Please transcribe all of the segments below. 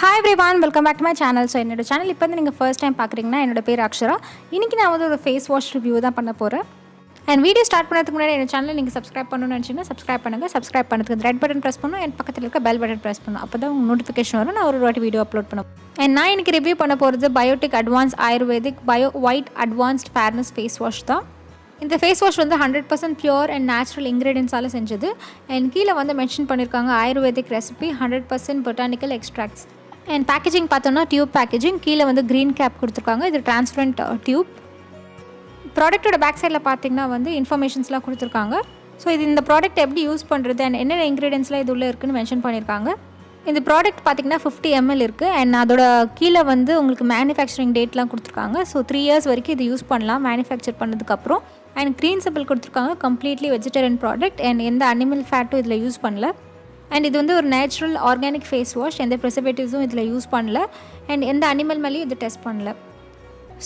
Hi everyone, welcome back to my channel. So என்னோட channel இப்போ நீங்கள் ஃபர்ஸ்ட் டைம் பார்க்குறீங்கன்னா என்னோட பேர் அக்ஷரா. இன்றைக்கி நான் வந்து ஒரு ஃபேஸ் வாஷ் ரிவ்யூ தான் பண்ண போகிறேன். அண்ட் வீடியோ ஸ்டார்ட் பண்ணதுக்கு முன்னாடி என்னோட சேனல் நீங்கள் சப்ஸ்கிரைப் பண்ணணும்னு நினச்சிங்கன்னா சப்ஸ்கிரைப் பண்ணுங்கள். சப்ஸ்கிரைப் பண்ணதுக்கு ரெட் பட்டன் ப்ரெஸ் பண்ணணும், என் பக்கத்தில் இருக்க பெல் பட்டன் ப்ரெஸ் பண்ணணும். அப்போ தான் உங்களுக்கு நோட்டிஃபிகேஷன் வரும், நான் ஒரு வாட்டி வீடியோ அப்லோட் பண்ணுவேன். அண்ட் நான் இன்றைக்கி ரிவ்யூ பண்ண போகிறது Biotique advance ayurvedic white advanced fairness face wash தான். இந்த ஃபேஸ் வாஷ் வந்து 100% பியூர் அண்ட் நேச்சுரல் இன்க்ரீடியன்ஸால் செஞ்சது. அண்ட் கீழே வந்து மென்ஷன் பண்ணியிருக்காங்க ayurvedic recipe, 100% botanical extracts. And packaging பார்த்தோன்னா டியூப் பேக்கேஜிங், கீழே வந்து க்ரீன் கேப் கொடுத்துருக்காங்க. இது டிரான்ஸ்பரண்ட் டியூப். ப்ராடக்ட்டோட பேக் சைடில் பார்த்தீங்கன்னா வந்து இன்ஃபர்மேஷன்ஸ்லாம் கொடுத்துருக்காங்க. ஸோ இது இந்த ப்ராடக்ட் எப்படி யூஸ் பண்ணுறது அண்ட் என்னென்ன இன்க்ரீடியன்ஸ்லாம் இது உள்ளே இருக்குன்னு மென்ஷன் பண்ணியிருக்காங்க. இந்த ப்ராடக்ட் பார்த்திங்கன்னா 50 ml இருக்குது. அண்ட் அதோட கீழே வந்து உங்களுக்கு மேனுஃபேக்சரிங் டேட்லாம் கொடுத்துருக்காங்க. ஸோ 3 years வரைக்கும் இது யூஸ் பண்ணலாம் மேனுஃபேக்சர் பண்ணதுக்கப்புறம். அண்ட் க்ரீன் சிம்பிள் கொடுத்துருக்காங்க, கம்ப்ளீட்லி வெஜிடேரியன் ப்ராடக்ட் அண்ட் எந்த அனிமல் ஃபேட்டும் இதில் யூஸ் பண்ணல. அண்ட் இது வந்து ஒரு நேச்சுரல் ஆர்கானிக் ஃபேஸ் வாஷ், எந்த ப்ரிசர்வேட்டிவ்ஸும் இதில் யூஸ் பண்ணல அண்ட் எந்த அனிமல் மேலேயும் இது டெஸ்ட் பண்ணல.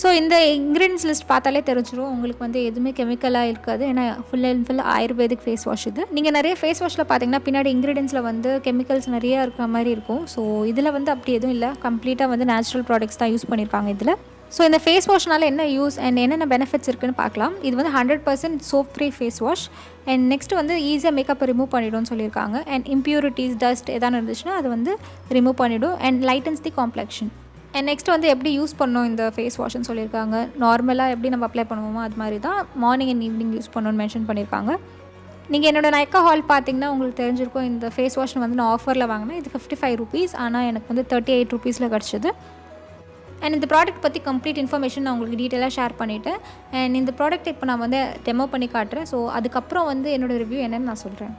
ஸோ இந்த இன்க்ரீடியன்ஸ் லிஸ்ட் பார்த்தாலே தெரிஞ்சிடும் உங்களுக்கு வந்து எதுவுமே கெமிக்கலாக இருக்காது. ஏன்னா full and full ayurvedic face wash இது. நீங்கள் நிறைய ஃபேஸ் வாஷில் பார்த்தீங்கன்னா பின்னாடி இன்க்ரீடியன்ஸில் வந்து கெமிக்கல்ஸ் நிறையா இருக்கிற மாதிரி இருக்கும். ஸோ இதில் வந்து அப்படி எதுவும் இல்லை, கம்ப்ளீட்டாக வந்து நேச்சுரல் ப்ராடக்ட்ஸ் தான் யூஸ் பண்ணியிருக்காங்க இதில். ஸோ இந்த ஃபேஸ் வாஷ்னால் என்ன யூஸ் அண்ட் என்னென்ன பெனிஃபிட்ஸ் இருக்குன்னு பார்க்கலாம். இது வந்து 100% soap free face wash. And next வந்து ஈஸியாக மேக்கப்பை ரிமூவ் பண்ணிவிடும்னு சொல்லியிருக்காங்க. அண்ட் இம்ப்யூரிட்டிஸ் டஸ்ட் எதாவது இருந்துச்சுன்னா அது வந்து ரிமூவ் பண்ணிவிடும். And lightens the complexion. And next வந்து எப்படி யூஸ் பண்ணணும் இந்த ஃபேஸ் வாஷ்னு சொல்லியிருக்காங்க. நார்மலாக எப்படி நம்ம அப்ளை பண்ணுவோமோ அது மாதிரி தான் மார்னிங் அண்ட் ஈவினிங் யூஸ் பண்ணணும்னு மென்ஷன் பண்ணியிருக்காங்க. நீங்கள் என்னோட nykaa ஹால் பார்த்தீங்கன்னா உங்களுக்கு தெரிஞ்சிருக்கும். இந்த ஃபேஸ் வாஷ் வந்து நான் ஆஃபரில் வாங்கினேன். இது 55 rupees, ஆனால் எனக்கு வந்து 38 rupeesல கிடச்சிது. அண்ட் இந்த ப்ராடக்ட் பற்றி கம்ப்ளீட் இன்ஃபர்மேஷன் நான் உங்களுக்கு டீட்டெயிலாக ஷேர் பண்ணிவிட்டேன். அண்ட் இந்த ப்ராடக்ட் இப்போ நான் வந்து டெமோ பண்ணி காட்டுறேன். ஸோ அதுக்கப்புறம் வந்து என்னோடய ரிவ்யூ என்னென்னு நான் சொல்கிறேன்.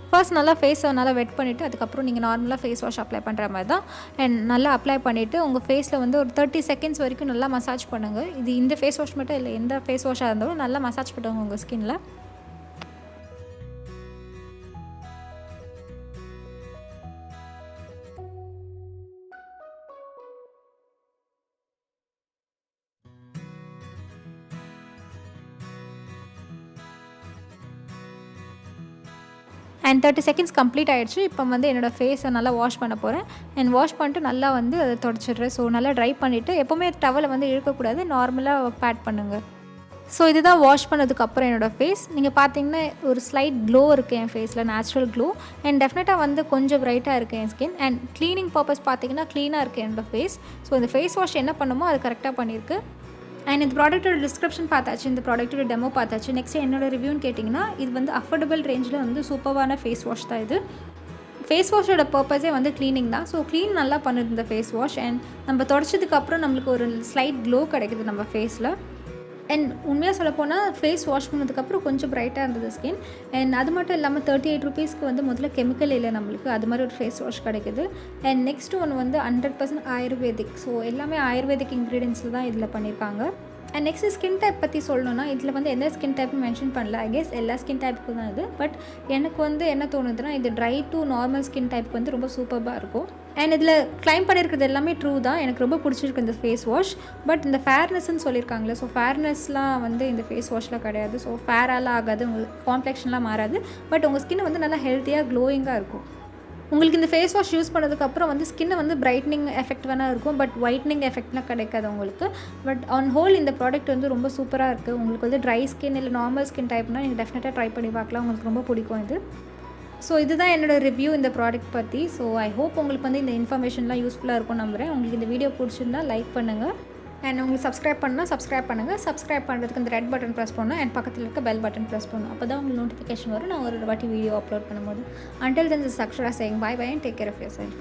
ஃபர்ஸ்ட் நல்லா ஃபேஸை நல்லா வெட் பண்ணிவிட்டு அதுக்கப்புறம் நீங்கள் நார்மலாக ஃபேஸ் வாஷ் அப்ளை பண்ணுற மாதிரி தான். அண்ட் நல்லா அப்ளை பண்ணிவிட்டு உங்கள் ஃபேஸில் வந்து ஒரு 30 seconds வரைக்கும் நல்லா மசாஜ் பண்ணுங்கள். இது இந்த ஃபேஸ் வாஷ் மட்டும் இல்லை, எந்த ஃபேஸ் வாஷாக இருந்தாலும் நல்லா மசாஜ் பண்ணுவாங்க உங்கள் ஸ்கின்னில். அண்ட் 30 seconds கம்ப்ளீட் ஆகிடுச்சு. இப்போ வந்து என்னோடய ஃபேஸை நல்லா வாஷ் பண்ண போகிறேன். அண்ட் வாஷ் பண்ணிட்டு நல்லா வந்து அதை தொடச்சிடுறேன். ஸோ நல்லா ட்ரை பண்ணிவிட்டு எப்போவுமே டவலை வந்து இழுக்கக்கூடாது, நார்மலாக பேட் பண்ணுங்கள். ஸோ இதுதான் வாஷ் பண்ணதுக்கப்புறம் என்னோடய ஃபேஸ். நீங்கள் பார்த்தீங்கன்னா ஒரு ஸ்லைட் க்ளோ இருக்குது என் ஃபேஸில், நேச்சுரல் க்ளோ. அண்ட் டெஃபினட்டாக வந்து கொஞ்சம் ப்ரைட்டாக இருக்குது என் ஸ்கின். அண்ட் க்ளீனிங் பர்பஸ் பார்த்தீங்கன்னா க்ளீனாக இருக்குது என்னோடய ஃபேஸ். ஸோ இந்த ஃபேஸ் வாஷ் என்ன பண்ணுமோ அது கரெக்டாக பண்ணியிருக்கு. அண்ட் இந்த ப்ராடக்ட்டோட டிஸ்கிரிப்ஷன் பார்த்தாச்சு, இந்த ப்ராடக்ட்டோட டெமோ பார்த்தாச்சு. நெக்ஸ்ட் என்னோட ரிவ்யூன்னு கேட்டிங்கன்னா இது வந்து அஃபோர்டபுள் ரேஞ்சில் வந்து சூப்பரான ஃபேஸ் வாஷ் தான் இது. ஃபேஸ் வாஷோட பர்பஸே வந்து க்ளீனிங் தான். ஸோ க்ளீன் நல்லா பண்ணுது இந்த ஃபேஸ் வாஷ். அண்ட் நம்ம தொடச்சதுக்கப்புறம் நம்மளுக்கு ஒரு ஸ்லைட் க்ளோ கிடைக்குது நம்ம ஃபேஸில். அண்ட் உண்மையாக சொல்லப்போனால் ஃபேஸ் வாஷ் பண்ணதுக்கப்புறம் கொஞ்சம் ப்ரைட்டாக இருந்தது ஸ்கின். அண்ட் அது மட்டும் இல்லாமல் 38 rupeesக்கு வந்து முதல்ல கெமிக்கல் இல்லை நம்மளுக்கு, அது மாதிரி ஒரு ஃபேஸ் வாஷ் கிடைக்குது. அண்ட் நெக்ஸ்ட் ஒன்று வந்து 100% ஆயுர்வேதிக். ஸோ எல்லாமே ஆயுர்வேதிக் இன்க்ரீடியன்ஸில் தான் இதில் பண்ணியிருக்காங்க. அண்ட் நெக்ஸ்ட் ஸ்கின் டைப் பற்றி சொல்லணும்னா இதில் வந்து எந்த ஸ்கின் டைப்பும் மென்ஷன் பண்ணல. ஐ கெஸ் எல்லா ஸ்கின் டைப்புக்கும் தான் இது. பட் எனக்கு வந்து என்ன தோணுதுன்னா இது ட்ரை டு நார்மல் ஸ்கின் டைப்புக்கு வந்து ரொம்ப சூப்பராக இருக்கும். அண்ட் இதில் கிளைம் பண்ணியிருக்கிறது எல்லாமே ட்ரூ தான். எனக்கு ரொம்ப பிடிச்சிருக்கு இந்த ஃபேஸ் வாஷ். பட் இந்த ஃபேர்னஸ்ன்னு சொல்லியிருக்காங்களே, ஸோ ஃபேர்னஸ்லாம் வந்து இந்த ஃபேஸ் வாஷில் கிடையாது. ஸோ ஃபேராலாம் ஆகாது, உங்களுக்கு காம்ப்ளெக்ஷன்லாம் மாறாது. பட் உங்கள் ஸ்கின் வந்து நல்லா ஹெல்த்தியாக க்ளோயிங்காக இருக்கும். உங்களுக்கு இந்த ஃபேஸ் வாஷ் யூஸ் பண்ணதுக்கப்புறம் வந்து ஸ்கின்னை வந்து பிரைட்னிங் எஃபெக்ட் வேணால் இருக்கும், பட் ஒயிட்னிங் எஃபெக்ட்லாம் கிடைக்காது உங்களுக்கு. பட் ஆன் ஹோல் இந்த ப்ராடக்ட் வந்து ரொம்ப சூப்பராக இருக்குது. உங்களுக்கு வந்து ட்ரை ஸ்கின் இல்லை நார்மல் ஸ்கின் டைப்னால் நீங்கள் டெஃபினட்டாக ட்ரை பண்ணி பார்க்கலாம், உங்களுக்கு ரொம்ப பிடிக்கும் இது. ஸோ இதுதான் என்னோடய ரிவ்யூ இந்த ப்ராடக்ட் பற்றி. ஸோ ஐ ஹோப் உங்களுக்கு வந்து இந்த இன்ஃபர்மேஷன்லாம் யூஸ்ஃபுல்லாக இருக்கும்னு நம்புகிறேன். உங்களுக்கு இந்த வீடியோ பிடிச்சிருந்தா லைக் பண்ணுங்கள். அண்ட் உங்களுக்கு சப்ஸ்கிரைப் பண்ணால் சப்ஸ்கிரைப் பண்ணுங்கள். சப்ஸ்கிரைப் பண்ணுறதுக்கு இந்த ரெட் பட்டன் ப்ரெஸ் பண்ணணும் அண்ட் பக்கத்தில் இருக்க பெல் பட்டன் ப்ரெஸ் பண்ணணும். அப்போ தான் உங்களுக்கு நோட்டிஃபிகேஷன் வரும் நான் ஒரு வாட்டி வீடியோ அப்லோட் பண்ணும்போது. Until then, this is Akshara saying bye bye and take care of yourself.